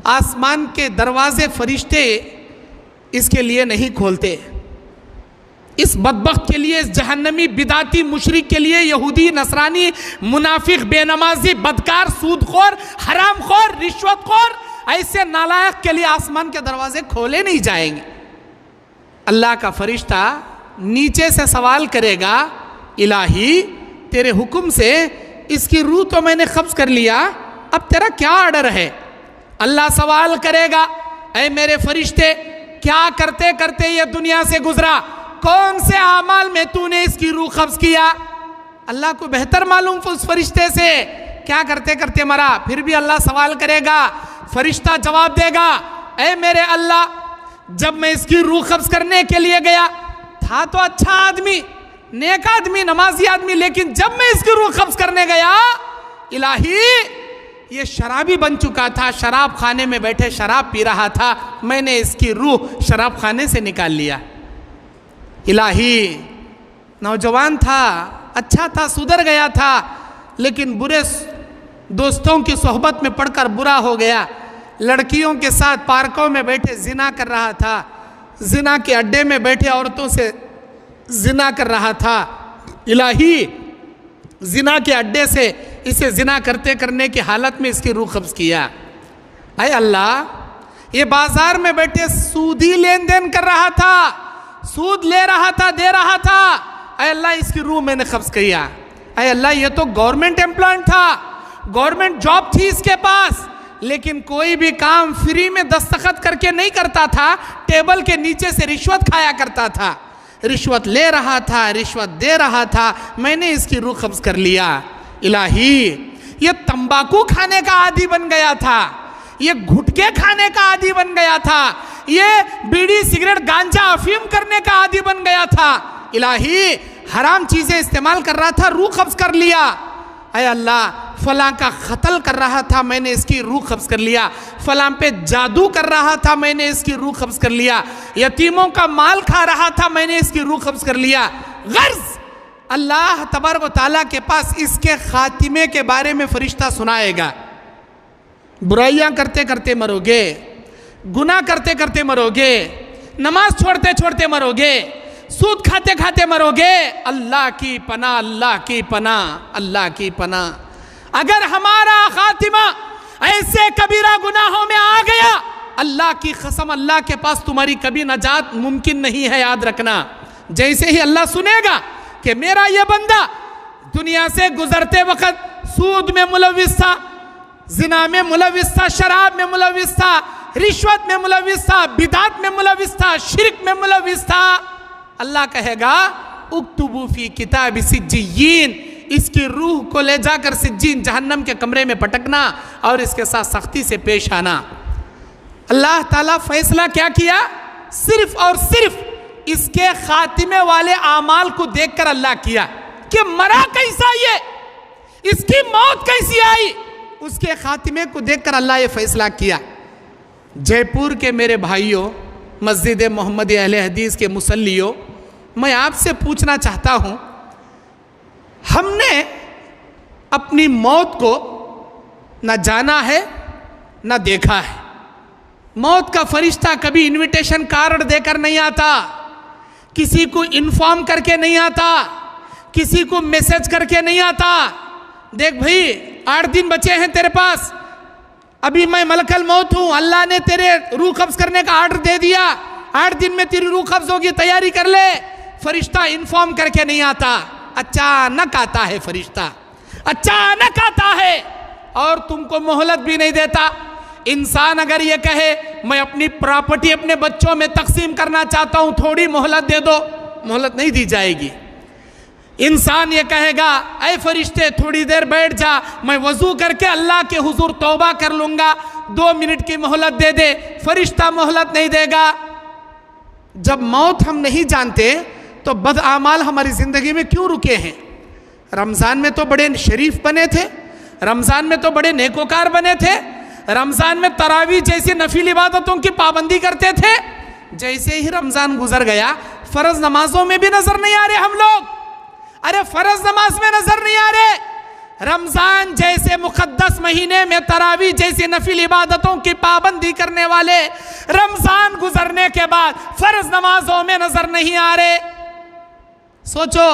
आसमान के दरवाजे फरिश्ते इसके लिए नहीं खोलते। इस बदबख्त के लिए, इस जहन्नमी बिदाती मुशरिक के लिए, यहूदी, नसरानी, मुनाफिक, बेनमाजी, बदकार, सूदखोर, हरामखोर, रिश्वतखोर, ऐसे नालायक के लिए आसमान के दरवाजे खोले नहीं जाएंगे। अल्लाह का फरिश्ता नीचे से सवाल करेगा, इलाही तेरे हुक्म से इसकी रूह तो मैंने कब्ज कर लिया, अब तेरा क्या ऑर्डर है? अल्लाह सवाल करेगा, ऐ मेरे फरिश्ते, क्या करते करते ये दुनिया से गुजरा? कौन से आमाल में तूने इसकी रूह कब्ज किया? अल्लाह को बेहतर मालूम उस फरिश्ते से क्या करते करते मरा। फिर भी अल्लाह सवाल करेगा, फरिश्ता जवाब देगा, ऐ मेरे अल्लाह, जब मैं इसकी रूह कब्ज करने के लिए गया था तो अच्छा आदमी, नेक आदमी, नमाजी आदमी, लेकिन जब मैं इसकी रूह कब्ज करने गया, इलाही ये शराबी बन चुका था, शराब खाने में बैठे शराब पी रहा था, मैंने इसकी रूह शराब खाने से निकाल लिया। इलाही नौजवान था, अच्छा था, सुधर गया था, लेकिन बुरे दोस्तों की सोहबत में पड़कर बुरा हो गया। लड़कियों के साथ पार्कों में बैठे जिना कर रहा था, जिना के अड्डे में बैठे औरतों से जिना कर रहा था। इलाही जिना के अड्डे से इसे जिना करते करने की हालत में इसकी रूह कब्ज किया। अय अल्लाह, ये बाजार में बैठे सूदी लेन देन कर रहा था, सूद ले रहा था, दे रहा था, अय अल्लाह इसकी रूह मैंने कब्ज किया। अय अल्लाह, ये तो गवर्नमेंट एम्प्लॉय था, गवर्नमेंट जॉब थी इसके पास, लेकिन कोई भी काम फ्री में दस्तखत करके नहीं करता था, टेबल के नीचे से रिश्वत खाया करता था, रिश्वत ले रहा था, रिश्वत दे रहा था, मैंने इसकी रूह कब्ज कर लिया। इलाही ये तंबाकू खाने का आदी बन गया था, ये गुटखे खाने का आदी बन गया था, ये बीड़ी सिगरेट गांजा अफीम करने का आदी बन गया था। इलाही हराम चीजें इस्तेमाल कर रहा था, रूह कब्ज कर लिया। अय अल्लाह, फलां का कत्ल कर रहा था, मैंने इसकी रूह कब्ज कर लिया। फलां पे जादू कर रहा था, मैंने इसकी रूह कब्ज कर लिया। यतीमों का माल खा रहा था, मैंने इसकी रूह कब्ज कर लिया। गर्ज अल्लाह तबारक व तआला के पास इसके खातिमे के बारे में फरिश्ता सुनाएगा। बुराइयां करते करते मरोगे, गुनाह करते करते मरोगे, नमाज छोड़ते छोड़ते मरोगे, सूद खाते खाते मरोगे। अल्लाह की पनाह, अल्लाह की पनाह, अल्लाह की पनाह। अगर हमारा खातिमा ऐसे कबीरा गुनाहों में आ गया, अल्लाह की कसम, अल्लाह के पास तुम्हारी कभी नजात मुमकिन नहीं है, याद रखना। जैसे ही अल्लाह सुनेगा कि मेरा ये बंदा दुनिया से गुजरते वक्त सूद में मुलविस था, जिना में मुलविस था, शराब में मुलविस था, रिश्वत में मुलविस था, बिदात में मुलविस था, शिरक में मुलविस था, अल्लाह कहेगा उक्तुबू फी किताब सिज्जीन, इसकी रूह को ले जाकर सिज्जीन जहन्नम के कमरे में पटकना और इसके साथ सख्ती से पेश आना। अल्लाह ताला फैसला क्या किया? सिर्फ और सिर्फ इसके खातिमे वाले आमाल को देखकर अल्लाह किया कि मरा कैसा ये, इसकी मौत कैसी आई, उसके खातिमे को देखकर अल्लाह ये फैसला किया। जयपुर के मेरे भाइयों, मस्जिद मोहम्मद अहले हदीस के मुसल्लियों, मैं आपसे पूछना चाहता हूँ, हमने अपनी मौत को न जाना है न देखा है। मौत का फरिश्ता कभी इनविटेशन कार्ड देकर नहीं आता, किसी को इन्फॉर्म करके नहीं आता, किसी को मैसेज करके नहीं आता। देख भाई, 8 दिन बचे हैं तेरे पास, अभी मैं मलकल मौत हूँ, अल्लाह ने तेरे रूह कब्ज करने का ऑर्डर दे दिया, 8 दिन में तेरी रूह कब्ज होगी, तैयारी कर ले। फरिश्ता इन्फॉर्म करके नहीं आता, अचानक आता है फरिश्ता, अचानक आता है और तुमको मोहलत भी नहीं देता। इंसान अगर ये कहे मैं अपनी प्रॉपर्टी अपने बच्चों में तकसीम करना चाहता हूँ, थोड़ी मोहलत दे दो, मोहलत नहीं दी जाएगी। इंसान ये कहेगा ऐ फरिश्ते थोड़ी देर बैठ जा, मैं वजू करके अल्लाह के हुजूर तौबा कर लूँगा, 2 मिनट की मोहलत दे दे, फरिश्ता मोहलत नहीं देगा। जब मौत हम नहीं जानते तो बदआमाल हमारी ज़िंदगी में क्यों रुके हैं? रमज़ान में तो बड़े शरीफ बने थे, रमज़ान में तो बड़े नेकोकार बने थे, रमज़ान में तरावी जैसी नफिल इबादतों की पाबंदी करते थे। जैसे ही रमज़ान गुजर गया, फ़र्ज़ नमाजों में भी नज़र नहीं आ रहे हम लोग। अरे फ़र्ज़ नमाज में नज़र नहीं आ रहे, रमजान जैसे मुकद्दस महीने में तरावी जैसी नफिल इबादतों की पाबंदी करने वाले रमजान गुजरने के बाद फर्ज नमाजों में नजर नहीं आ रहे। सोचो,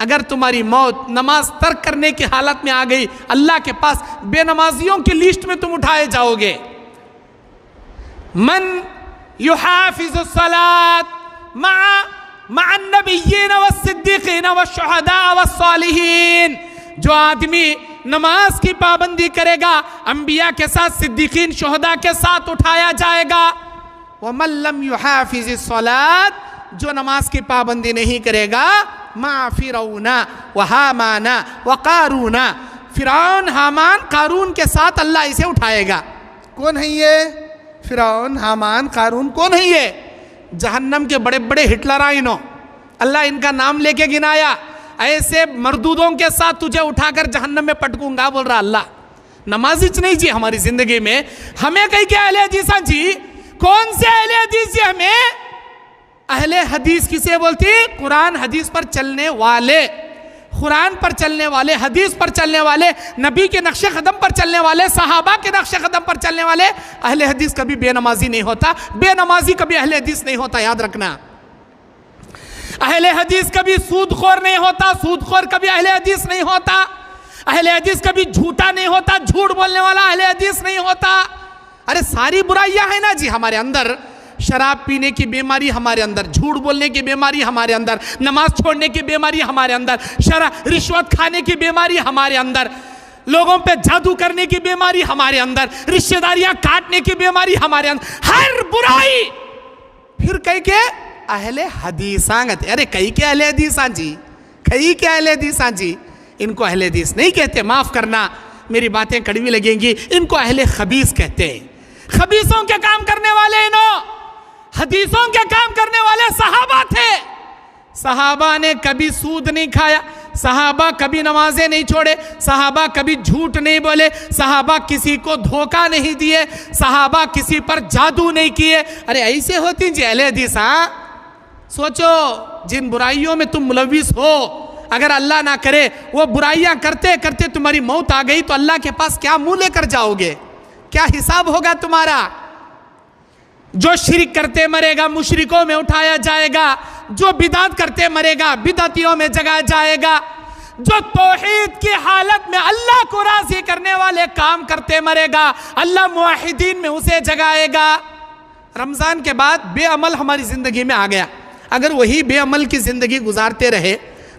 अगर तुम्हारी मौत नमाज तर्क करने की हालत में आ गई, अल्लाह के पास बेनमाजियों की लिस्ट में तुम उठाए जाओगे। मन युहाफिज़ु सलात मअन नबिय्यीन वस्सिद्दीक़ीन वश्शुहदा वस्सालिहीन, जो आदमी नमाज की पाबंदी करेगा अंबिया के साथ, सिद्दीकीन, शुहदा के साथ उठाया जाएगा। वमन लम युहाफिज़ सलात, जो नमाज की पाबंदी नहीं करेगा, मा फिरौना व हामाना व कारूना, फिरौन, हामान, कारून के साथ अल्लाह इसे उठाएगा। कौन है ये? फिरौन, हामान, कारून कौन है ये? जहन्नम के बड़े बड़े हिटलर आइनो, अल्लाह इनका नाम लेके गिनाया। ऐसे मरदूदों के साथ तुझे उठाकर जहन्नम में पटकूंगा, बोल रहा अल्लाह। नमाजी नहीं जी हमारी जिंदगी में, हमें कहीं के अहले हदीसा जी, कौन से अहले हदीस जी? हमें अहले हदीस किसे बोलती? कुरान हदीस पर चलने वाले, कुरान पर चलने वाले, हदीस पर चलने वाले, नबी के नक्शे कदम पर चलने वाले, सहाबा के नक्शे कदम पर चलने वाले। अहले हदीस कभी बेनमाजी नहीं होता, बेनमाजी कभी अहले हदीस नहीं होता, याद रखना। अहले हदीस कभी सूदखोर नहीं होता, सूदखोर कभी अहले हदीस नहीं होता। अहले हदीस कभी झूठा नहीं होता, झूठ बोलने वाला अहले हदीस नहीं होता। अरे सारी बुराइयां हैं ना जी हमारे अंदर, शराब पीने की बीमारी हमारे अंदर, झूठ बोलने की बीमारी हमारे अंदर, नमाज छोड़ने की बीमारी हमारे अंदर, रिश्वत खाने की बीमारी हमारे अंदर, लोगों पे जादू करने की बीमारी हमारे अंदर, रिश्तेदारियां काटने की बीमारी हमारे अंदर, हर बुराई। फिर कह के अहले हदीसा, अरे कई के अहले हदीसा जी, कई के अहले हदीसा जी, इनको अहले हदीस नहीं कहते, माफ करना मेरी बातें कड़वी लगेंगी, इनको अहले खबीस कहते हैं। खबीसों के काम करने वाले इन्हों, हदीसों के काम करने वाले सहाबा थे। सहाबा ने कभी सूद नहीं खाया, सहाबा कभी नमाजें नहीं छोड़े, सहाबा कभी झूठ नहीं बोले, सहाबा किसी को धोखा नहीं दिए, सहाबा किसी पर जादू नहीं किए। अरे ऐसे होती जी अहले हदीस। सोचो, जिन बुराइयों में तुम मुलविस हो, अगर अल्लाह ना करे वो बुराइयां करते करते तुम्हारी मौत आ गई तो अल्लाह के पास क्या मुंह लेकर जाओगे? क्या हिसाब होगा तुम्हारा? जो शिरक करते मरेगा मुशरिकों में उठाया जाएगा, जो बिदात करते मरेगा बिदातियों में जगाया जाएगा, जो तौहीद की हालत में अल्लाह को राजी करने वाले काम करते मरेगा अल्लाह मुवाहिदीन में उसे जगाएगा। रमज़ान के बाद बेअमल हमारी ज़िंदगी में आ गया, अगर वही बेअमल की ज़िंदगी गुजारते रहे,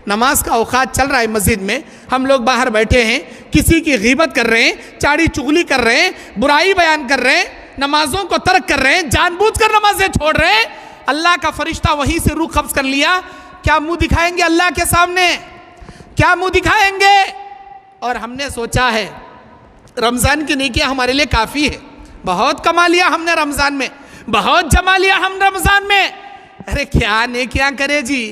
नमाज का औकात चल रहा है मस्जिद में, हम लोग बाहर बैठे हैं, किसी की गीबत कर रहे हैं, चाड़ी चुगली कर रहे हैं, बुराई बयान कर रहे हैं, नमाजों को तर्क कर रहे हैं, जानबूझकर नमाजें छोड़ रहे हैं, अल्लाह का फरिश्ता वहीं से रूह कब्ज कर लिया, क्या मुंह दिखाएंगे अल्लाह के सामने? क्या मुंह दिखाएंगे? और हमने सोचा है रमज़ान की नेकियां हमारे लिए काफ़ी है, बहुत कमा लिया हमने रमज़ान में, बहुत जमा लिया हम रमज़ान में। अरे क्या नेकियां करे जी,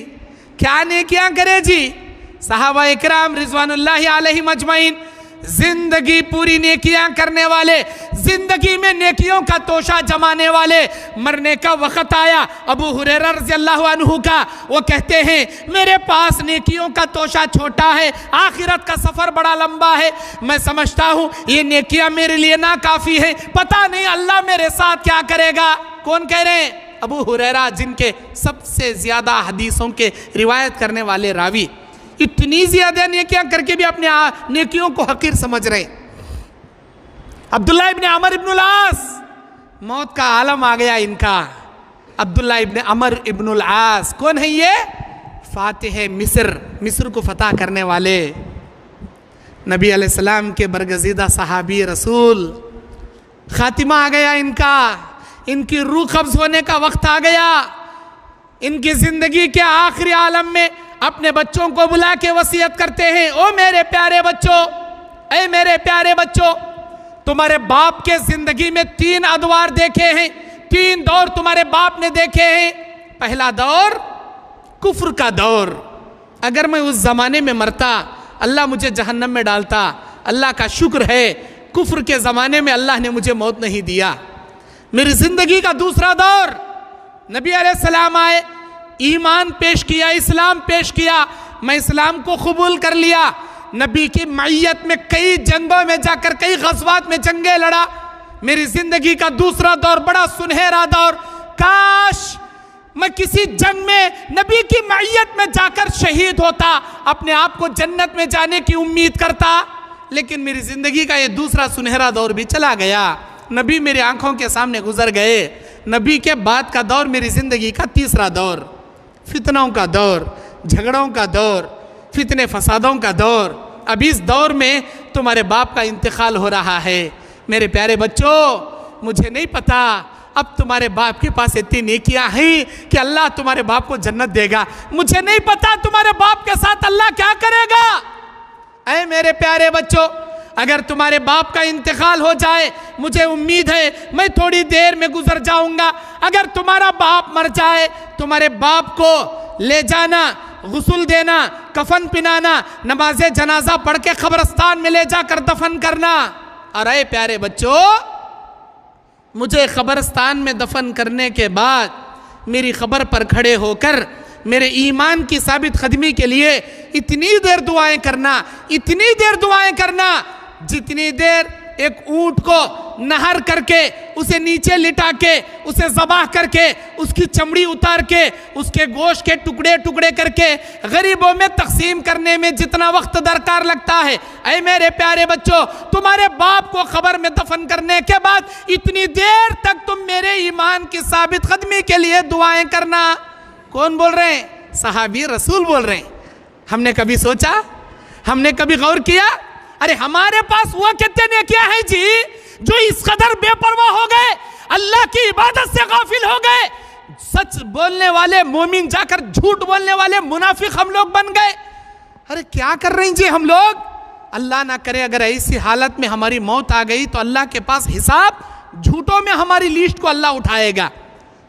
क्या नेकियां करे जी? सहाबा इकराम रिज़वानुल्लाहि अलैहिम अजमईन जिंदगी पूरी नेकियां करने वाले, जिंदगी में नेकियों का तोशा जमाने वाले, मरने का वक्त आया अबू हुरैरा रज़ियल्लाहु अन्हु का, वो कहते हैं मेरे पास नेकियों का तोशा छोटा है, आखिरत का सफ़र बड़ा लंबा है, मैं समझता हूँ ये नेकियां मेरे लिए ना काफ़ी है, पता नहीं अल्लाह मेरे साथ क्या करेगा। कौन कह रहे हैं? अबू हुरैरा, जिनके सबसे ज़्यादा हदीसों के रिवायत करने वाले रावी, इतनी ज़्यादा नेकियां करके भी अपने नेकियों को हकीर समझ रहे। अब्दुल्ला इब्ने अमर इब्नुल आस, मौत का आलम आ गया इनका। अब्दुल्ला इब्ने अमर इब्नुल आस कौन है ये? फातिह मिस्र, मिस्र को फतह करने वाले, नबी अलैहिस्सलाम के बरगज़ीदा सहाबी रसूल। खातिमा आ गया इनका, इनकी रूह कब्ज़ होने का वक्त आ गया। इनकी ज़िंदगी के आखिरी आलम में अपने बच्चों को बुला के वसीयत करते हैं, ओ मेरे प्यारे बच्चों, ऐ मेरे प्यारे बच्चों, तुम्हारे बाप के ज़िंदगी में 3 अदवार देखे हैं, 3 दौर तुम्हारे बाप ने देखे हैं। पहला दौर कुफ्र का दौर, अगर मैं उस ज़माने में मरता अल्लाह मुझे जहन्नम में डालता, अल्लाह का शुक्र है कुफ्र के ज़माने में अल्लाह ने मुझे मौत नहीं दिया। मेरी ज़िंदगी का दूसरा दौर, नबी अलैहिस्सलाम आए, ईमान पेश किया, इस्लाम पेश किया, मैं इस्लाम को कबूल कर लिया, नबी की मैयत में कई जंगों में जाकर कई गज़वात में जंगें लड़ा। मेरी जिंदगी का दूसरा दौर बड़ा सुनहरा दौर, काश मैं किसी जंग में नबी की मैयत में जाकर शहीद होता, अपने आप को जन्नत में जाने की उम्मीद करता। लेकिन मेरी जिंदगी का ये दूसरा सुनहरा दौर भी चला गया, नबी मेरी आंखों के सामने गुजर गए। नबी के बाद का दौर मेरी जिंदगी का तीसरा दौर, फितनों का दौर, झगड़ों का दौर, फितने फसादों का दौर। अब इस दौर में तुम्हारे बाप का इंतकाल हो रहा है। मेरे प्यारे बच्चों, मुझे नहीं पता अब तुम्हारे बाप के पास इतनी नेकियां हैं कि अल्लाह तुम्हारे बाप को जन्नत देगा। मुझे नहीं पता तुम्हारे बाप के साथ अल्लाह क्या करेगा। ऐ मेरे प्यारे बच्चों, अगर तुम्हारे बाप का इंतकाल हो जाए, मुझे उम्मीद है मैं थोड़ी देर में गुजर जाऊंगा। अगर तुम्हारा बाप मर जाए, तुम्हारे बाप को ले जाना, गुस्ल देना, कफन पिनाना, नमाज जनाजा पढ़ के कब्रिस्तान में ले जाकर दफन करना। अरे प्यारे बच्चों, मुझे कब्रिस्तान में दफन करने के बाद मेरी खबर पर खड़े होकर मेरे ईमान की साबित कदमी के लिए इतनी देर दुआएं करना, इतनी देर दुआएं करना जितनी देर एक ऊंट को नहर करके उसे नीचे लिटा के उसे ज़बाह करके उसकी चमड़ी उतार के उसके गोश्त के टुकड़े टुकड़े करके गरीबों में तकसीम करने में जितना वक्त दरकार लगता है। ऐ मेरे प्यारे बच्चों, तुम्हारे बाप को खबर में दफन करने के बाद इतनी देर तक तुम मेरे ईमान की साबित कदमी के लिए दुआएं करना। कौन बोल रहे हैं? सहाबी रसूल बोल रहे हैं। हमने कभी सोचा, हमने कभी गौर किया? अरे हमारे पास वो कितने नेकियां हैं जी, जो इस कदर बेपरवाह हो गए, अल्लाह की इबादत से गाफिल हो गए। सच बोलने वाले मोमिन जाकर झूठ बोलने वाले मुनाफिक हम लोग बन गए। अरे क्या कर रहे हैं जी हम लोग? अल्लाह ना करे अगर ऐसी हालत में हमारी मौत आ गई तो अल्लाह के पास हिसाब झूठों में हमारी लिस्ट को अल्लाह उठाएगा।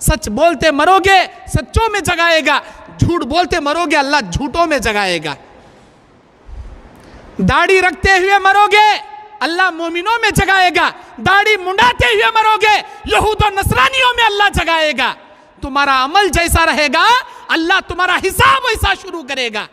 सच बोलते मरोगे, सच्चों में जगाएगा, झूठ बोलते मरोगे, अल्लाह झूठों में जगाएगा। दाढ़ी रखते हुए मरोगे, अल्लाह मोमिनों में जगाएगा। दाढ़ी मुंडाते हुए मरोगे, यहूद और नसरानियों में अल्लाह जगाएगा। तुम्हारा अमल जैसा रहेगा, अल्लाह तुम्हारा हिसाब वैसा शुरू करेगा।